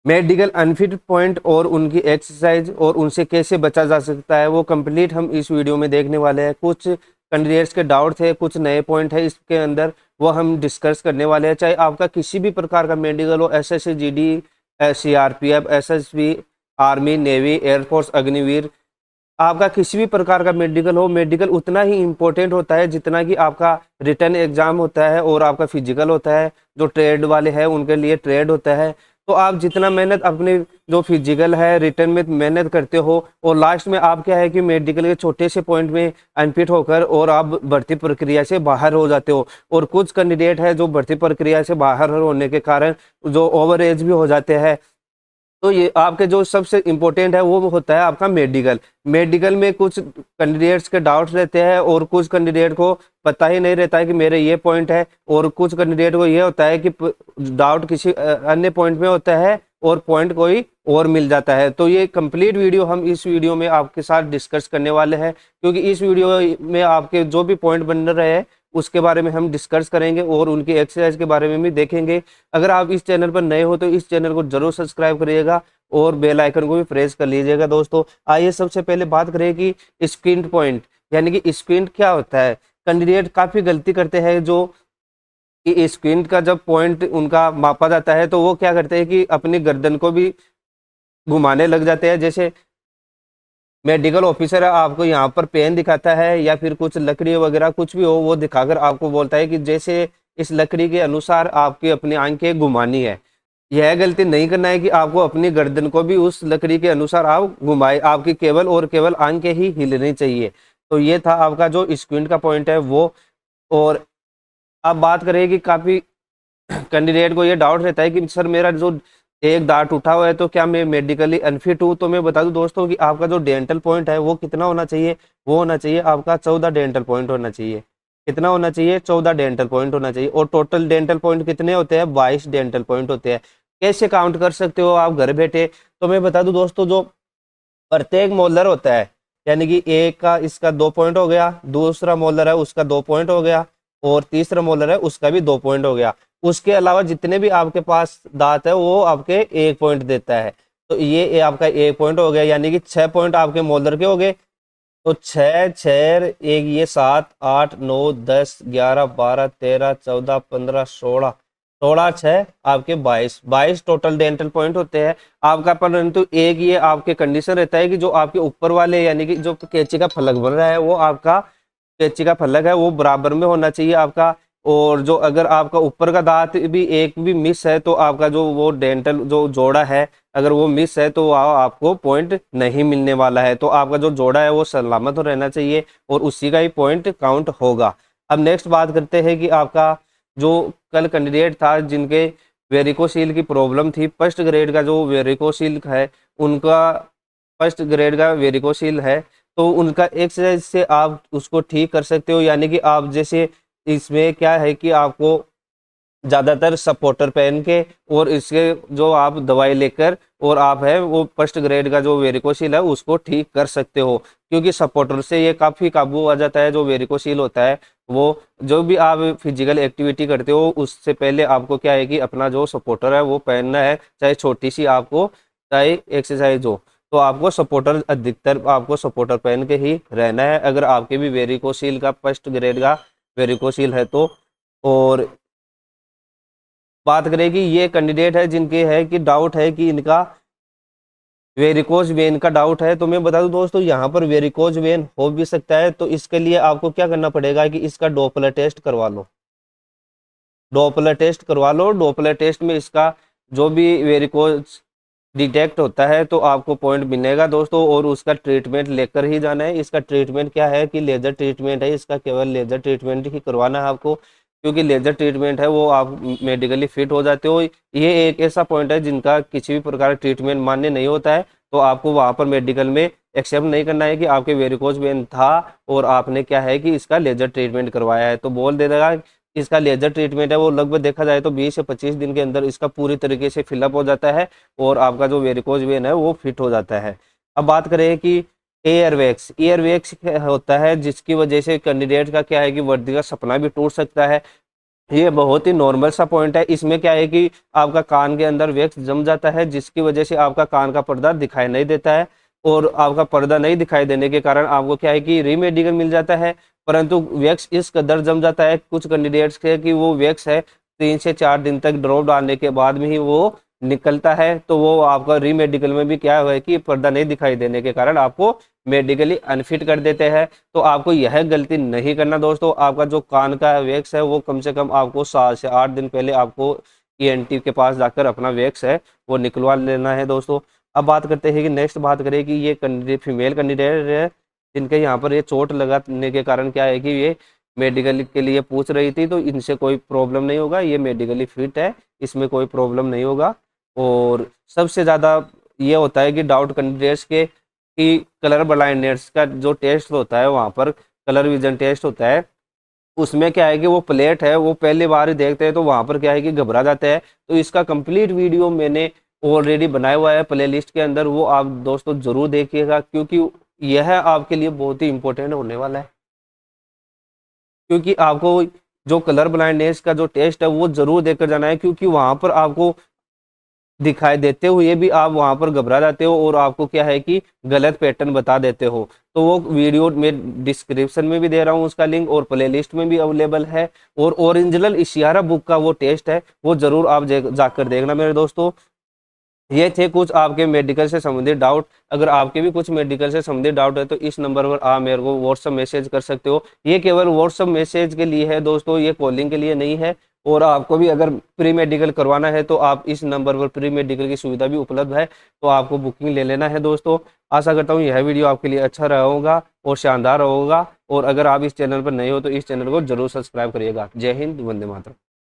Medical unfit point और उनकी exercise और उनसे कैसे बचा जा सकता है वो कंप्लीट हम इस वीडियो में देखने वाले हैं। कुछ कैंडिडेट्स के डाउट थे, कुछ नए पॉइंट है इसके अंदर, वो हम डिस्कस करने वाले हैं। चाहे आपका किसी भी प्रकार का मेडिकल हो, SSC, GD, CRPF, SSB, army, navy, air force, Agniveer, आपका किसी भी प्रकार का मेडिकल हो, मेडिकल उतना ही इम्पोर्टेंट होता है जितना कि आपका रिटर्न एग्जाम होता है और आपका फिजिकल होता है। जो ट्रेड वाले हैं उनके लिए ट्रेड होता है। तो आप जितना मेहनत अपने जो फिजिकल है रिटर्न में मेहनत करते हो और लास्ट में आप क्या है कि मेडिकल के छोटे से पॉइंट में अनफिट होकर और आप भर्ती प्रक्रिया से बाहर हो जाते हो। और कुछ कैंडिडेट है जो भर्ती प्रक्रिया से बाहर होने के कारण जो ओवर एज भी हो जाते हैं। तो ये आपके जो सबसे इम्पोर्टेंट है वो होता है आपका मेडिकल। मेडिकल में कुछ कैंडिडेट्स के डाउट्स रहते हैं और कुछ कैंडिडेट को पता ही नहीं रहता है कि मेरे ये पॉइंट है, और कुछ कैंडिडेट को ये होता है कि डाउट किसी अन्य पॉइंट में होता है और पॉइंट कोई और मिल जाता है। तो ये कंप्लीट वीडियो हम इस वीडियो में आपके साथ डिस्कस करने वाले हैं, क्योंकि इस वीडियो में आपके जो भी पॉइंट बन रहे हैं उसके बारे में हम डिस्कस करेंगे और उनकी एक्सरसाइज के बारे में भी देखेंगे। अगर आप इस चैनल पर नए हो तो इस चैनल को जरूर सब्सक्राइब करिएगा और बेल आइकन को भी प्रेस कर लीजिएगा। दोस्तों आइए सबसे पहले बात करें कि स्क्विंट पॉइंट यानी कि स्क्विंट क्या होता है। कैंडिडेट काफ़ी गलती करते हैं जो कि स्क्विंट का जब पॉइंट उनका मापा जाता है तो वो क्या करते हैं कि अपनी गर्दन को भी घुमाने लग जाते हैं। जैसे मेडिकल ऑफिसर आपको यहाँ पर पेन दिखाता है या फिर कुछ लकड़ी वगैरह कुछ भी हो वो दिखाकर आपको बोलता है कि जैसे इस लकड़ी के अनुसार आपकी अपनी आंखें घुमानी है। यह गलती नहीं करना है कि आपको अपनी गर्दन को भी उस लकड़ी के अनुसार आप घुमाए, आपकी केवल और केवल आंखें ही हिलनी चाहिए। तो ये था आपका जो स्क्विंट का पॉइंट है वो। और अब बात करें कि काफ़ी कैंडिडेट को ये डाउट रहता है कि सर मेरा जो एक दांत उठा हुआ है तो क्या मैं मेडिकली अनफिट हूँ। तो मैं बता दूं दोस्तों कि आपका जो डेंटल पॉइंट है वो कितना होना चाहिए, वो होना चाहिए आपका 14 डेंटल पॉइंट होना चाहिए। कितना होना चाहिए, 14 डेंटल पॉइंट होना चाहिए। और टोटल डेंटल पॉइंट कितने होते हैं, 22 डेंटल पॉइंट होते हैं। कैसे काउंट कर सकते हो आप घर बैठे, तो मैं बता दूं दोस्तों जो प्रत्येक मोलर होता है यानी कि एक का इसका 2 पॉइंट हो गया, दूसरा मोलर है उसका 2 पॉइंट हो गया और तीसरा मोलर है उसका भी 2 पॉइंट हो गया। उसके अलावा जितने भी आपके पास दांत है वो आपके 1 पॉइंट देता है। तो ये आपका 1 पॉइंट हो गया यानी कि 6 पॉइंट आपके मोलर के हो गए। तो 6 6 एक ये 7 8 9 10 11 12 13 14 15 16, 16 6 आपके 22 टोटल डेंटल पॉइंट होते हैं आपका। परंतु एक ये आपके कंडीशन रहता है कि जो आपके ऊपर वाले यानी कि जो कैंची का फलक बन रहा है वो आपका कैंची का फलक है वो बराबर में होना चाहिए आपका। और जो अगर आपका ऊपर का दांत भी एक भी मिस है तो आपका जो वो डेंटल जो जोड़ा है अगर वो मिस है तो आपको पॉइंट नहीं मिलने वाला है। तो आपका जो जोड़ा है वो सलामत रहना चाहिए और उसी का ही पॉइंट काउंट होगा। अब नेक्स्ट बात करते हैं कि आपका जो कल कैंडिडेट था जिनके वेरिकोसील की प्रॉब्लम थी, फर्स्ट ग्रेड का जो वेरिकोसील है उनका, फर्स्ट ग्रेड का वेरिकोसील है तो उनका एक्सरसाइज से आप उसको ठीक कर सकते हो। यानी कि आप जैसे इसमें क्या है कि आपको ज़्यादातर सपोर्टर पहन के और इसके जो आप दवाई लेकर और आप है वो फर्स्ट ग्रेड का जो वेरिकोसील है उसको ठीक कर सकते हो, क्योंकि सपोर्टर से ये काफ़ी काबू आ जाता है। जो वेरिकोसील होता है वो जो भी आप फिजिकल एक्टिविटी करते हो उससे पहले आपको क्या है कि अपना जो सपोर्टर है वो पहनना है, चाहे छोटी सी आपको चाहे एक्सरसाइज हो तो आपको सपोर्टर अधिकतर आपको सपोर्टर पहन के ही रहना है अगर आपके भी वेरिकोसील का फर्स्ट ग्रेड का वेरिकोसील है तो। और बात करें कि ये कैंडिडेट है जिनके है कि डाउट है कि इनका वेरिकोज वेन का डाउट है, तो मैं बता दूं दोस्तों यहाँ पर वेरिकोज वेन हो भी सकता है। तो इसके लिए आपको क्या करना पड़ेगा कि इसका डोपलर टेस्ट करवा लो, डोपलर टेस्ट करवा लो। डोपलर टेस्ट में इसका जो भी वेरिकोज डिटेक्ट होता है तो आपको पॉइंट मिलेगा दोस्तों, और उसका ट्रीटमेंट लेकर ही जाना है। इसका ट्रीटमेंट क्या है कि लेजर ट्रीटमेंट है, इसका केवल लेजर ट्रीटमेंट ही करवाना है आपको, क्योंकि लेजर ट्रीटमेंट है वो आप मेडिकली फिट हो जाते हो। ये एक ऐसा पॉइंट है जिनका किसी भी प्रकार ट्रीटमेंट मान्य नहीं होता है, तो आपको वहाँ पर मेडिकल में एक्सेप्ट नहीं करना है कि आपके वेरिकोज वेन था और आपने क्या है कि इसका लेजर ट्रीटमेंट करवाया है। तो बोल दे देगा इसका लेजर ट्रीटमेंट है वो लगभग देखा जाए तो 20 से 25 दिन के अंदर इसका पूरी तरीके से फिलअप हो जाता है और आपका जो वेरिकोज वेन है वो फिट हो जाता है। अब बात करें कि एयरवैक्स, एयरवैक्स होता है जिसकी वजह से कैंडिडेट का क्या है कि वर्दी का सपना भी टूट सकता है। ये बहुत ही नॉर्मल सा पॉइंट है। इसमें क्या है कि आपका कान के अंदर वैक्स जम जाता है, जिसकी वजह से आपका कान का पर्दा दिखाई नहीं देता है, और आपका पर्दा नहीं दिखाई देने के कारण आपको क्या है कि रीमेडिकल मिल जाता है। परंतु वैक्स इस कदर जम जाता है कुछ कैंडिडेट्स के कि वो वैक्स है 3 से 4 दिन तक ड्रॉप डालने के बाद में ही वो निकलता है, तो वो आपका रीमेडिकल में भी क्या है कि पर्दा नहीं दिखाई देने के कारण आपको मेडिकली अनफिट कर देते हैं। तो आपको यह गलती नहीं करना दोस्तों। आपका जो कान का वैक्स है वो कम से कम आपको 7 से 8 दिन पहले आपको ईएनटी के पास जाकर अपना वैक्स है वो निकलवा लेना है दोस्तों। अब बात करते हैं कि नेक्स्ट बात करें कि ये फीमेल कैंडिडेट है जिनके यहाँ पर ये चोट लगाने के कारण क्या है कि ये मेडिकल के लिए पूछ रही थी, तो इनसे कोई प्रॉब्लम नहीं होगा, ये मेडिकली फिट है, इसमें कोई प्रॉब्लम नहीं होगा। और सबसे ज़्यादा ये होता है कि डाउट कैंडिडेट्स के कि कलर ब्लाइंडनेस का जो टेस्ट होता है वहाँ पर कलर विजन टेस्ट होता है, उसमें क्या है कि वो प्लेट है वो पहली बार ही देखते हैं तो वहाँ पर क्या है कि घबरा जाते हैं। तो इसका कंप्लीट वीडियो मैंने ऑलरेडी बनाया हुआ है प्ले लिस्ट के अंदर, वो आप दोस्तों ज़रूर देखिएगा, क्योंकि यह आपके लिए बहुत ही इंपॉर्टेंट होने वाला है। क्योंकि आपको जो कलर ब्लाइंडनेस का जो टेस्ट है वो ज़रूर देकर जाना है, क्योंकि वहाँ पर आपको दिखाई देते हुए भी आप वहां पर घबरा जाते हो और आपको क्या है कि गलत पैटर्न बता देते हो। तो वो वीडियो में डिस्क्रिप्शन में भी दे रहा हूँ उसका लिंक, और प्ले लिस्ट में भी अवेलेबल है। और ओरिजिनल इशियारा बुक का वो टेस्ट है वो जरूर आप जाकर देखना मेरे दोस्तों। ये थे कुछ आपके मेडिकल से संबंधित डाउट। अगर आपके भी कुछ मेडिकल से संबंधित डाउट है तो इस नंबर पर आप मेरे को व्हाट्सअप मैसेज कर सकते हो। ये केवल व्हाट्सअप मैसेज के लिए है दोस्तों, ये कॉलिंग के लिए नहीं है। और आपको भी अगर प्री मेडिकल करवाना है तो आप इस नंबर पर प्री मेडिकल की सुविधा भी उपलब्ध है, तो आपको बुकिंग ले लेना है दोस्तों। आशा करता हूँ यह वीडियो आपके लिए अच्छा रहा होगा और शानदार होगा। और अगर आप इस चैनल पर नए हो तो इस चैनल को जरूर सब्सक्राइब करिएगा। जय हिंद, वंदे मातरम।